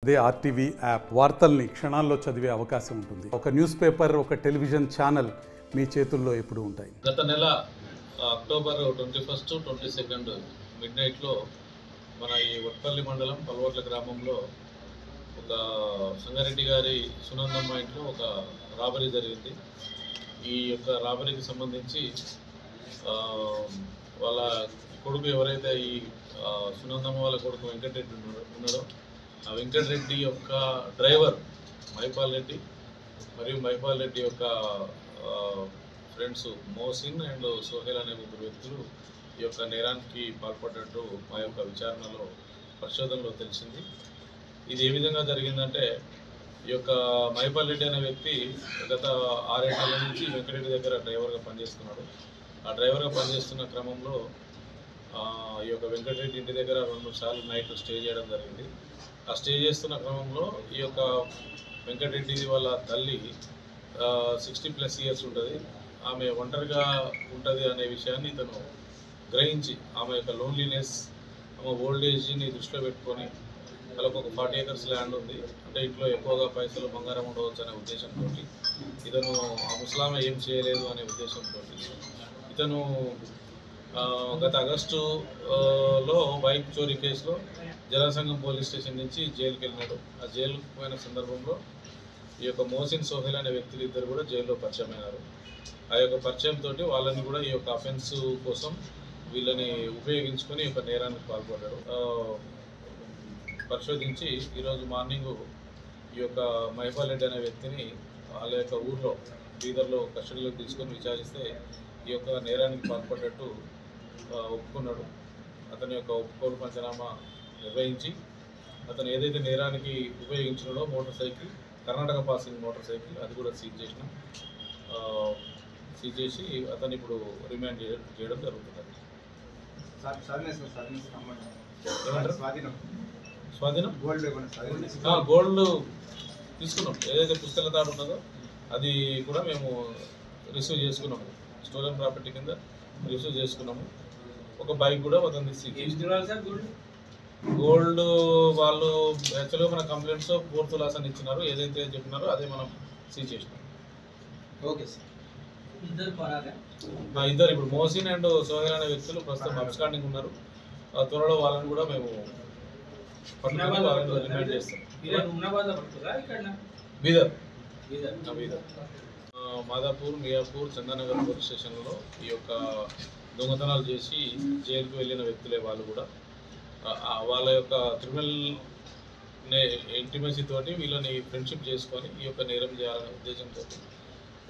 అదే RTV app వార్తల్ని క్షణాల్లో చదివే అవకాశం ఉంటుంది. ఒక న్యూస్ పేపర్, ఒక టెలివిజన్ ఛానల్ మీ చేతుల్లో ఎప్పుడూ ఉంటాయి. గత నెల అక్టోబర్ 21, 22 మిడ్ నైట్లో మన ఈ వట్పల్లి మండలం పల్వర్ల గ్రామంలో ఒక సంగారెడ్డి గారి సునందమ్మ ఇంట్లో ఒక రాబరీ జరిగింది. ఈ యొక్క రాబరీకి సంబంధించి వాళ్ళ కొడుకు ఎవరైతే ఈ సునందమ్మ వాళ్ళ కొడుకు వెంకటరెడ్డి ఉన్నాడో ఆ వెంకటరెడ్డి యొక్క డ్రైవర్ మైపాల్ రెడ్డి మరియు మైపాల్ రెడ్డి యొక్క ఫ్రెండ్స్ మోసిన్ అండ్ సోహెల్ అనే ముగ్గురు వ్యక్తులు ఈ యొక్క నేరానికి పాల్పడ్డట్టు మా యొక్క విచారణలో పరిశోధనలో తెలిసింది. ఇది ఏ విధంగా జరిగిందంటే ఈ యొక్క మైపాల్ రెడ్డి అనే వ్యక్తి గత 6-7 నెలల నుంచి వెంకటరెడ్డి దగ్గర డ్రైవర్గా పనిచేస్తున్నాడు. ఆ డ్రైవర్గా పనిచేస్తున్న క్రమంలో ఈ యొక్క వెంకటరెడ్డి ఇంటి దగ్గర 2-3 సార్లు నైట్ స్టే చేయడం జరిగింది. ఆ స్టే చేస్తున్న క్రమంలో ఈ యొక్క వెంకటరెడ్డి వాళ్ళ తల్లి 60+ ఇయర్స్ ఉంటుంది, ఆమె ఒంటరిగా ఉంటుంది అనే విషయాన్ని ఇతను గ్రహించి ఆమె యొక్క లోన్లీనెస్, ఆమె ఓల్డ్ ఏజ్ని దృష్టిలో పెట్టుకొని వాళ్ళకు ఒక 40 acres ల్యాండ్ ఉంది, అంటే ఇంట్లో ఎక్కువగా పైసలు బంగారం ఉండవచ్చు అనే ఉద్దేశంతో ఇతను ఆ ముసలామె ఏం చేయలేదు అనే ఉద్దేశంతో ఇతను గత ఆగస్టులో బైక్ చోరీ కేసులో జలసంగం పోలీస్ స్టేషన్ నుంచి జైలుకి వెళ్ళినాడు. ఆ జైలుకు పోయిన సందర్భంలో ఈ యొక్క మోసిన్ సోహెల్ అనే వ్యక్తులు ఇద్దరు కూడా జైల్లో పరిచయం అయినారు. ఆ యొక్క పరిచయంతో వాళ్ళని కూడా ఈ యొక్క అఫెన్స్ కోసం వీళ్ళని ఉపయోగించుకొని ఈ యొక్క నేరానికి పాల్పడ్డారు. పరిశోధించి ఈరోజు మార్నింగ్ ఈ యొక్క మైపాల్ రెడ్డి అనే వ్యక్తిని వాళ్ళ యొక్క ఊర్లో బీదర్లో కస్టడీలోకి తీసుకొని విచారిస్తే ఈ యొక్క నేరానికి పాల్పడ్డట్టు ఒప్పుకున్నాడు. అతని యొక్క ఒప్పుకోలు పంచనామా నిర్వహించి అతను ఏదైతే నేరానికి ఉపయోగించినాడో motorcycle, Karnataka passing motorcycle, అది కూడా సీజ్ చేసినాం. సీజ్ చేసి అతను ఇప్పుడు రిమాండ్ చేయడం జరుగుతుంది. స్వాధీనం గోల్డ్ తీసుకున్నాం. ఏదైతే పుస్తకాల తాడు ఉన్నదో అది కూడా మేము రిసీవ్ చేసుకున్నాము, స్టోలన్ ప్రాపర్టీ కింద రిసీవ్ చేసుకున్నాము. ఒక బైక్ కూడా అతను గోల్డ్ వాళ్ళు యాక్చువల్గా మన కంప్లైంట్స్ 4 తులాస్ అని ఇచ్చినారు, ఏదైతే చెప్పినారో అదే మనం సీజ్ చేసినాం. Okay sir. ఇద్దరు ఇప్పుడు మోసిన్ అండ్ సోహెల్ అనే వ్యక్తులు ప్రస్తుతం అబ్స్కాండింగ్ ఉన్నారు. త్వరలో వాళ్ళని కూడా మేము పట్టుకుని వాళ్ళని రిమాండ్ చేస్తాం. బీదర్ మాదాపూర్, మియాపూర్, చందానగర్ పోలీస్ స్టేషన్లలో ఈ యొక్క దొంగతనాలు చేసి జైలుకు వెళ్ళిన వ్యక్తులే వాళ్ళు కూడా. వాళ్ళ యొక్క క్రిమినల్ ఇంటిమసీ తోటి వీళ్ళని ఫ్రెండ్షిప్ చేసుకొని ఈ యొక్క నేరం చేయాలనే ఉద్దేశంతో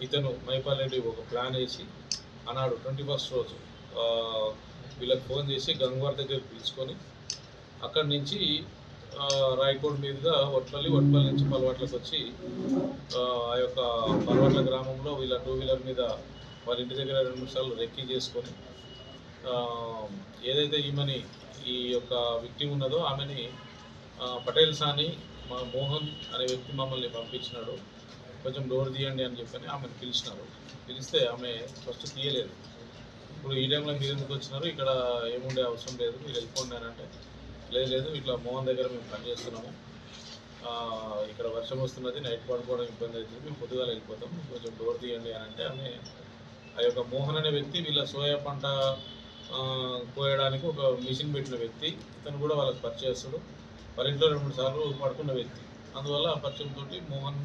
ఇతను మైపాల్ రెడ్డి ఒక ప్లాన్ వేసి అన్నాడు 21st రోజు వీళ్ళకి ఫోన్ చేసి గంగవార్ దగ్గర పిలుచుకొని అక్కడి నుంచి రాయకోడ్ మీదుగా వట్పల్లి నుంచి పల్వర్లకు వచ్చి ఆ యొక్క పల్వర్ల గ్రామంలో వీళ్ళ 2 వీలర్ మీద వాళ్ళ ఇంటి దగ్గర 2-3 సార్లు రెక్కీ చేసుకొని ఏదైతే ఈమెని ఈ యొక్క విక్టిమ్ ఉన్నదో ఆమెని పటేల్ సాని మోహన్ అనే వ్యక్తి మమ్మల్ని పంపించినాడు, కొంచెం డోర్ తీయండి అని చెప్పని ఆమెను పిలిచినారు. పిలిస్తే ఆమె ఫస్ట్ తీయలేదు. ఇప్పుడు ఈ టైంలో మీరు ఎందుకు వచ్చినారు, ఇక్కడ ఏముండే అవసరం లేదు, మీరు వెళ్ళిపోండి అని అంటే లేదు ఇట్లా మోహన్ దగ్గర మేము పనిచేస్తున్నాము, ఇక్కడ వర్షం వస్తున్నది, నైట్ పడుకోవడం ఇబ్బంది అవుతుంది, మేము పొద్దుగా వెళ్ళిపోతాం, కొంచెం డోర్ తీయండి అని అంటే ఆమె ఆ యొక్క మోహన్ అనే వ్యక్తి వీళ్ళ సోయా పంట కోయడానికి ఒక మిషన్ పెట్టిన వ్యక్తి, ఇతను కూడా వాళ్ళకి పరిచయస్తుడు, వాళ్ళ ఇంట్లో 2-3 సార్లు పడుకున్న వ్యక్తి. అందువల్ల ఆ పరిచయంతో మోహన్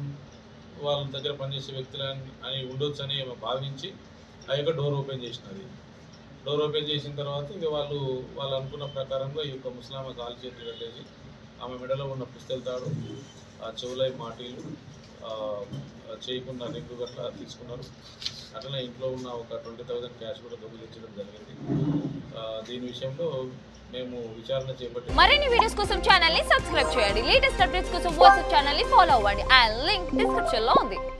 వాళ్ళ దగ్గర పనిచేసే వ్యక్తులు అని ఉండొచ్చు అని భావించి ఆ యొక్క డోర్ ఓపెన్ చేసినది. డోర్ ఓపెన్ చేసిన తర్వాత ఇక వాళ్ళు అనుకున్న ప్రకారంగా ఈ యొక్క ముస్లామ కాలు చేతులు కట్టేసి ఆమె మెడలో ఉన్న పుస్తల తాడు, ఆ చెవులై మాటీలు, చేయకుండా రింగు గట్లా తీసుకున్నారు. అట్లనే ఇంట్లో ఉన్న ఒక 20,000 క్యాష్ కూడా దొంగిలించడం జరిగింది. దీని విషయంలో మేము విచారణ చేపట్టి మరిన్ని వీడియోస్ కోసం ఛానల్ ని సబ్స్క్రైబ్ చేయండి. లేటెస్ట్ అప్డేట్స్ కోసం వాట్సాప్ ఛానల్ ని ఫాలో అవ్వండి. ఆ లింక్ డిస్క్రిప్షన్ లో ఉంది.